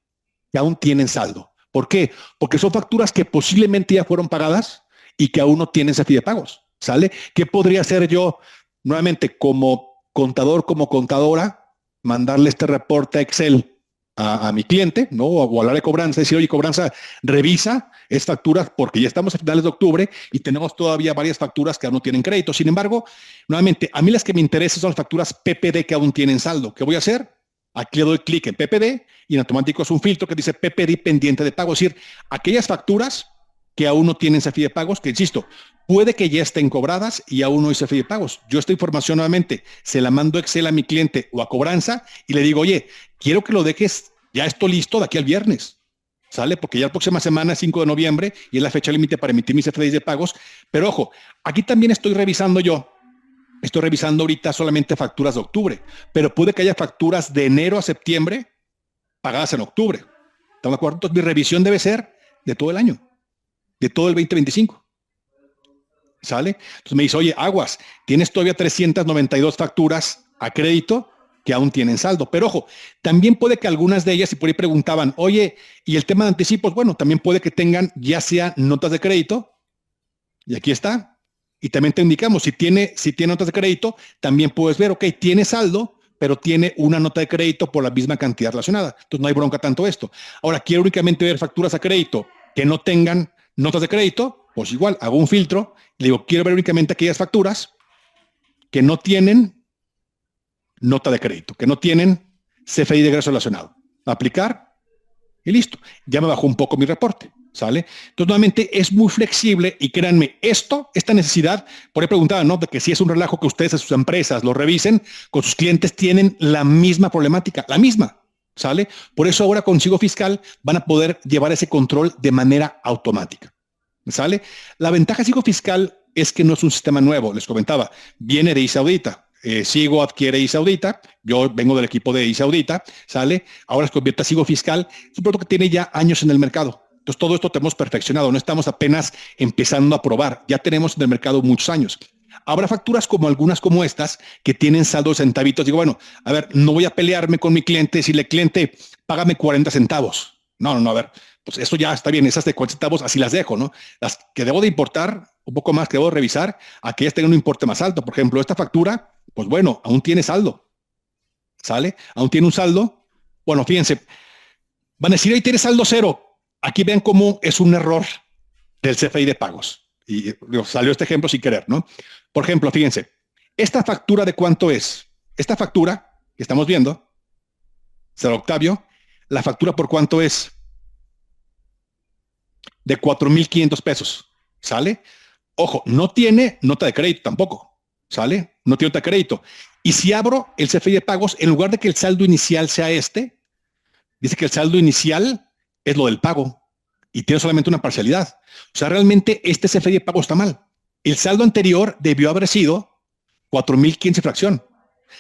B: que aún tienen saldo. ¿Por qué? Porque son facturas que posiblemente ya fueron pagadas y que aún no tienen CFDI de pagos. ¿Sale? ¿Qué podría hacer yo nuevamente como contador, como contadora, mandarle este reporte a Excel a mi cliente, ¿no? O al área de cobranza, decir, oye, cobranza, revisa estas facturas porque ya estamos a finales de octubre y tenemos todavía varias facturas que aún no tienen crédito. Sin embargo, nuevamente, a mí las que me interesan son las facturas PPD que aún tienen saldo. ¿Qué voy a hacer? Aquí le doy clic en PPD y en automático es un filtro que dice PPD pendiente de pago. Es decir, aquellas facturas que aún no tienen CFDI de pagos, que insisto, puede que ya estén cobradas y aún no hay CFDI de pagos. Yo esta información nuevamente se la mando Excel a mi cliente o a cobranza y le digo, oye, quiero que lo dejes ya esto listo de aquí al viernes. ¿Sale? Porque ya la próxima semana es 5 de noviembre y es la fecha límite para emitir mis CFDIs de pagos. Pero ojo, aquí también estoy revisando ahorita solamente facturas de octubre, pero puede que haya facturas de enero a septiembre pagadas en octubre. ¿Están de acuerdo? Entonces mi revisión debe ser de todo el año, de todo el 2025. ¿Sale? Entonces me dice, oye, aguas, tienes todavía 392 facturas a crédito que aún tienen saldo. Pero ojo, también puede que algunas de ellas, si por ahí preguntaban, oye, ¿y el tema de anticipos? Bueno, también puede que tengan ya sea notas de crédito, y aquí está, y también te indicamos, si tiene notas de crédito, también puedes ver, ok, tiene saldo, pero tiene una nota de crédito por la misma cantidad relacionada. Entonces no hay bronca tanto esto. Ahora, quiero únicamente ver facturas a crédito que no tengan notas de crédito, pues igual, hago un filtro, le digo, quiero ver únicamente aquellas facturas que no tienen nota de crédito, que no tienen CFDI de egreso relacionado. Aplicar y listo. Ya me bajó un poco mi reporte. ¿Sale? Entonces, nuevamente, es muy flexible y créanme, esta necesidad, por ahí preguntaban, ¿no? De que si es un relajo que ustedes a sus empresas lo revisen, con sus clientes tienen la misma problemática, la misma, ¿sale? Por eso ahora con Sigo Fiscal van a poder llevar ese control de manera automática, ¿sale? La ventaja de Sigo Fiscal es que no es un sistema nuevo, les comentaba, viene de Isaudita. Sigo adquiere Isaudita, yo vengo del equipo de Isaudita, ¿sale? Ahora se convierte a Sigo Fiscal, es un producto que tiene ya años en el mercado. Entonces, todo esto tenemos perfeccionado, no estamos apenas empezando a probar, ya tenemos en el mercado muchos años. Habrá facturas como algunas como estas que tienen saldos centavitos. Digo, bueno, a ver, no voy a pelearme con mi cliente si el cliente págame 40 centavos. No, a ver, pues eso ya está bien, esas de 40 centavos así las dejo, ¿no? Las que debo de importar, un poco más que debo revisar, aquellas tengan un importe más alto. Por ejemplo, esta factura, pues bueno, aún tiene saldo, ¿sale? Aún tiene un saldo. Bueno, fíjense, van a decir, ahí tiene saldo cero. Aquí vean cómo es un error del CFDI de pagos. Y digo, salió este ejemplo sin querer, ¿no? Por ejemplo, fíjense, ¿esta factura de cuánto es? Esta factura que estamos viendo, será Octavio, la factura por cuánto es de 4,500 pesos, ¿sale? Ojo, no tiene nota de crédito tampoco, ¿sale? No tiene nota de crédito. Y si abro el CFDI de pagos, en lugar de que el saldo inicial sea dice que el saldo inicial es lo del pago y tiene solamente una parcialidad. O sea, realmente este CFDI de pago está mal. El saldo anterior debió haber sido 4,015 fracción.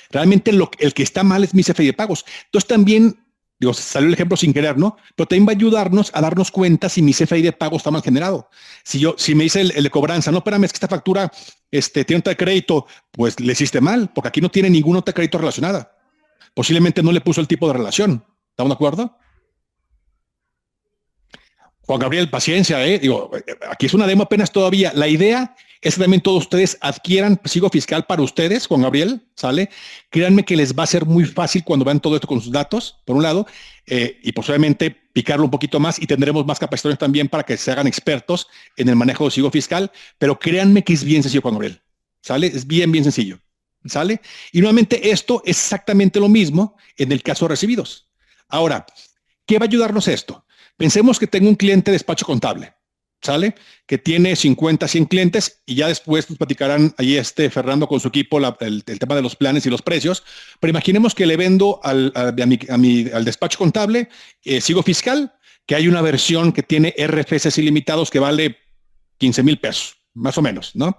B: Realmente el que está mal es mi CFDI de pagos. Entonces también, digo, salió el ejemplo sin querer, ¿no? Pero también va a ayudarnos a darnos cuenta si mi CFDI de pago está mal generado. Si me dice el de cobranza, no, espérame, es que esta factura tiene nota de crédito, pues le hiciste mal, porque aquí no tiene ninguna nota de crédito relacionada. Posiblemente no le puso el tipo de relación. ¿Estamos de acuerdo? Juan Gabriel, paciencia, digo, aquí es una demo apenas todavía. La idea es que también todos ustedes adquieran Sigo Fiscal para ustedes, Juan Gabriel, ¿sale? Créanme que les va a ser muy fácil cuando vean todo esto con sus datos, por un lado, y posiblemente picarlo un poquito más y tendremos más capacitaciones también para que se hagan expertos en el manejo de Sigo Fiscal, pero créanme que es bien sencillo, Juan Gabriel, ¿sale? Es bien, bien sencillo, ¿sale? Y nuevamente esto es exactamente lo mismo en el caso de recibidos. Ahora, ¿qué va a ayudarnos esto? Pensemos que tengo un cliente de despacho contable, ¿sale? Que tiene 50, 100 clientes y ya después nos platicarán ahí Fernando con su equipo el tema de los planes y los precios. Pero imaginemos que le vendo al despacho contable, Sigo Fiscal, que hay una versión que tiene RFCs ilimitados que vale 15,000 pesos, más o menos, ¿no?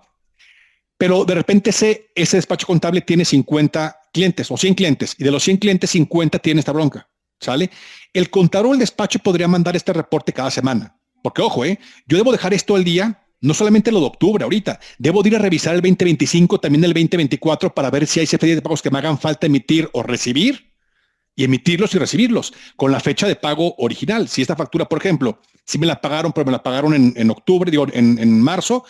B: Pero de repente ese despacho contable tiene 50 clientes o 100 clientes y de los 100 clientes, 50 tiene esta bronca. ¿Sale? El contador del despacho podría mandar este reporte cada semana. Porque, ojo, yo debo dejar esto al día, no solamente lo de octubre ahorita, debo de ir a revisar el 2025, también el 2024, para ver si hay CFDI de pagos que me hagan falta emitir o recibir, y emitirlos y recibirlos con la fecha de pago original. Si esta factura, por ejemplo, si me la pagaron, pero me la pagaron en octubre, digo, en marzo,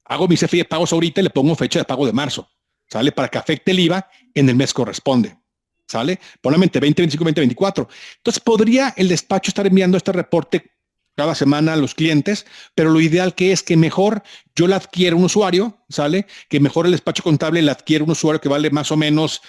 B: hago mi CFDI de pagos ahorita y le pongo fecha de pago de marzo, ¿sale? Para que afecte el IVA en el mes corresponde. ¿Sale? Probablemente 2025, 2024. Entonces, podría el despacho estar enviando este reporte cada semana a los clientes, pero lo ideal que es que mejor yo la adquiera un usuario, ¿sale? Que mejor el despacho contable la adquiera un usuario que vale más o menos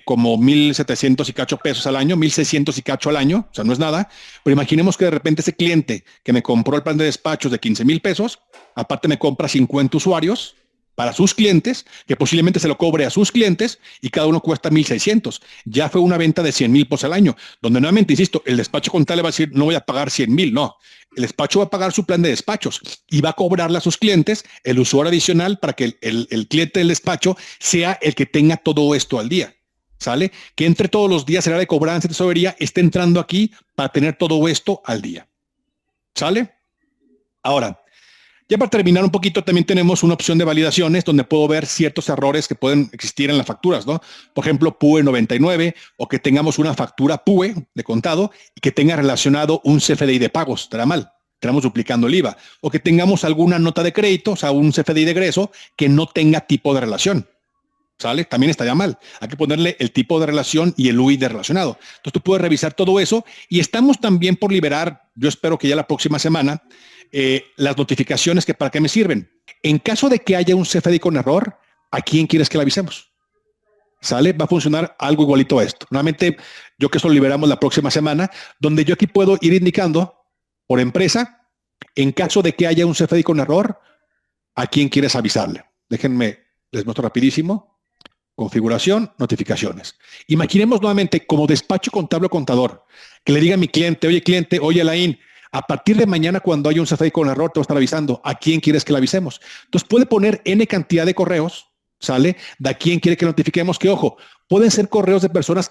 B: como 1,700 y cacho pesos al año, 1,600 y cacho al año, o sea, no es nada, pero imaginemos que de repente ese cliente que me compró el plan de despachos de 15,000 pesos, aparte me compra 50 usuarios, para sus clientes, que posiblemente se lo cobre a sus clientes y cada uno cuesta 1,600. Ya fue una venta de 100,000 pesos al año, donde nuevamente, insisto, el despacho contable va a decir, no voy a pagar 100,000, no. El despacho va a pagar su plan de despachos y va a cobrarle a sus clientes el usuario adicional para que el cliente del despacho sea el que tenga todo esto al día. ¿Sale? Que entre todos los días será de cobranza de tesorería, esté entrando aquí para tener todo esto al día. ¿Sale? Ahora, ya para terminar un poquito, también tenemos una opción de validaciones donde puedo ver ciertos errores que pueden existir en las facturas, ¿no? Por ejemplo, PUE 99 o que tengamos una factura PUE de contado y que tenga relacionado un CFDI de pagos, estará mal, estaremos duplicando el IVA. O que tengamos alguna nota de crédito, o sea, un CFDI de egreso que no tenga tipo de relación. ¿Sale? También estaría mal. Hay que ponerle el tipo de relación y el UI de relacionado. Entonces tú puedes revisar todo eso y estamos también por liberar, yo espero que ya la próxima semana, las notificaciones que para qué me sirven. En caso de que haya un CFDI con error, ¿a quién quieres que le avisemos? ¿Sale? Va a funcionar algo igualito a esto. Nuevamente, yo que eso lo liberamos la próxima semana, donde yo aquí puedo ir indicando por empresa, En caso de que haya un CFDI con error, ¿a quién quieres avisarle? Déjenme, les muestro rapidísimo. Configuración, notificaciones. Imaginemos nuevamente como despacho contable o contador, que le diga a mi cliente, oye, Alain, a partir de mañana cuando haya un CFDI con error, te voy a estar avisando. ¿A quién quieres que le avisemos? Entonces puede poner N cantidad de correos, ¿sale? De a quién quiere que notifiquemos, que ojo, pueden ser correos de personas eh,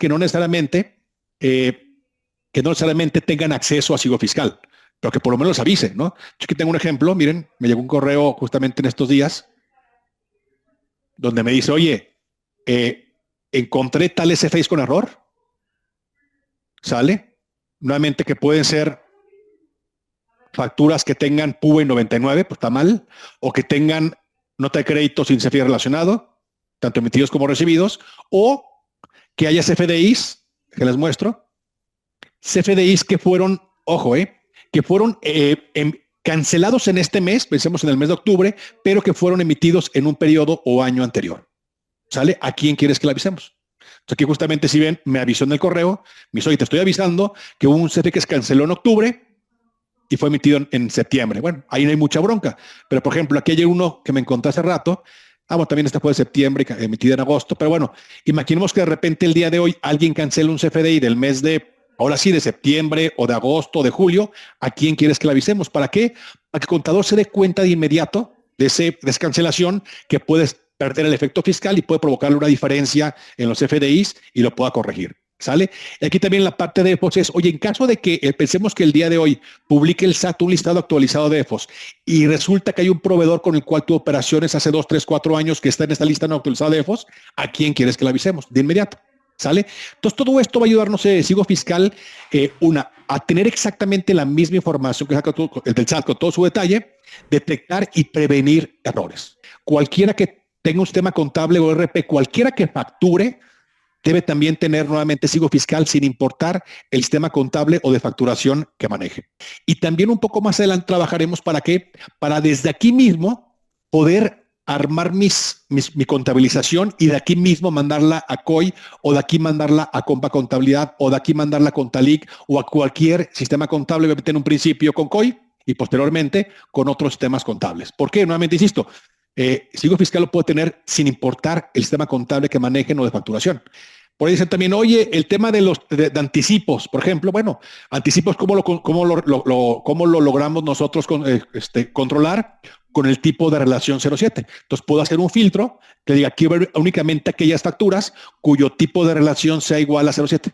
B: que no necesariamente tengan acceso a Sigo Fiscal, pero que por lo menos los avisen, ¿no? Yo aquí tengo un ejemplo, miren, me llegó un correo justamente en estos días donde me dice, oye, encontré tal SFIs con error, ¿sale? Nuevamente que pueden ser facturas que tengan PUE 99, pues está mal, o que tengan nota de crédito sin CFDI relacionado, tanto emitidos como recibidos, o que haya CFDIs, que les muestro, CFDIs que fueron, ojo, que fueron cancelados en este mes, pensemos en el mes de octubre, pero que fueron emitidos en un periodo o año anterior. ¿Sale? ¿A quién quieres que le avisemos? Entonces aquí justamente si ven, me avisó en el correo, me dice, oye, te estoy avisando que hubo un CFDI que se canceló en octubre y fue emitido en septiembre. Bueno, ahí no hay mucha bronca, pero por ejemplo, aquí hay uno que me encontré hace rato, bueno, también este fue de septiembre, emitido en agosto, pero bueno, imaginemos que de repente el día de hoy alguien cancela un CFDI del mes de, ahora sí, de septiembre o de agosto o de julio, ¿a quién quieres que le avisemos? ¿Para qué? Para que el contador se dé cuenta de inmediato de esa cancelación que puedes perder el efecto fiscal y puede provocarle una diferencia en los FDIs y lo pueda corregir. ¿Sale? Y aquí también la parte de EFOS es, oye, en caso de que pensemos que el día de hoy publique el SAT un listado actualizado de EFOS y resulta que hay un proveedor con el cual tuvo operaciones hace 2, 3, 4 años que está en esta lista no actualizada de EFOS, ¿a quién quieres que le avisemos? De inmediato. ¿Sale? Entonces todo esto va a ayudarnos, Sigo Fiscal, a tener exactamente la misma información que saca el del SAT con todo su detalle, detectar y prevenir errores. Cualquiera que tenga un sistema contable o RP, cualquiera que facture, debe también tener nuevamente Sigo Fiscal sin importar el sistema contable o de facturación que maneje. Y también un poco más adelante trabajaremos para qué, para desde aquí mismo poder armar mi contabilización y de aquí mismo mandarla a COI o de aquí mandarla a Compa Contabilidad o de aquí mandarla a Contalic o a cualquier sistema contable, obviamente en un principio con COI y posteriormente con otros sistemas contables. ¿Por qué? Nuevamente insisto, Sigo Fiscal lo puede tener sin importar el sistema contable que manejen o de facturación. Por ahí dicen también, oye, el tema de los de anticipos, por ejemplo, bueno, anticipos, ¿cómo lo logramos nosotros controlar? Con el tipo de relación 07. Entonces puedo hacer un filtro que diga, quiero ver únicamente aquellas facturas cuyo tipo de relación sea igual a 07.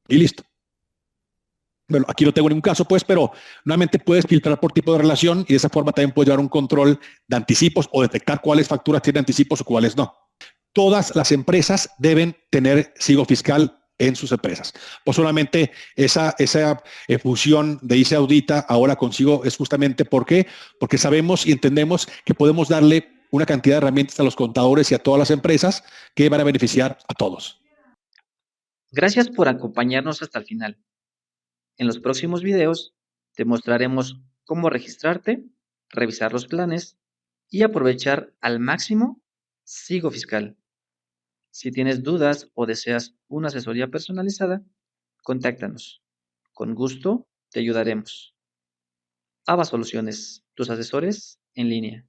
B: Y listo. Bueno, aquí no tengo ningún caso, pues, pero nuevamente puedes filtrar por tipo de relación y de esa forma también puedes llevar un control de anticipos o detectar cuáles facturas tienen anticipos o cuáles no. Todas las empresas deben tener Sigo Fiscal en sus empresas. Pues solamente esa fusión de ICE Audita ahora consigo es justamente porque sabemos y entendemos que podemos darle una cantidad de herramientas a los contadores y a todas las empresas que van a beneficiar a todos.
A: Gracias por acompañarnos hasta el final. En los próximos videos te mostraremos cómo registrarte, revisar los planes y aprovechar al máximo Sigo Fiscal. Si tienes dudas o deseas una asesoría personalizada, contáctanos. Con gusto te ayudaremos. ABA Soluciones, tus asesores en línea.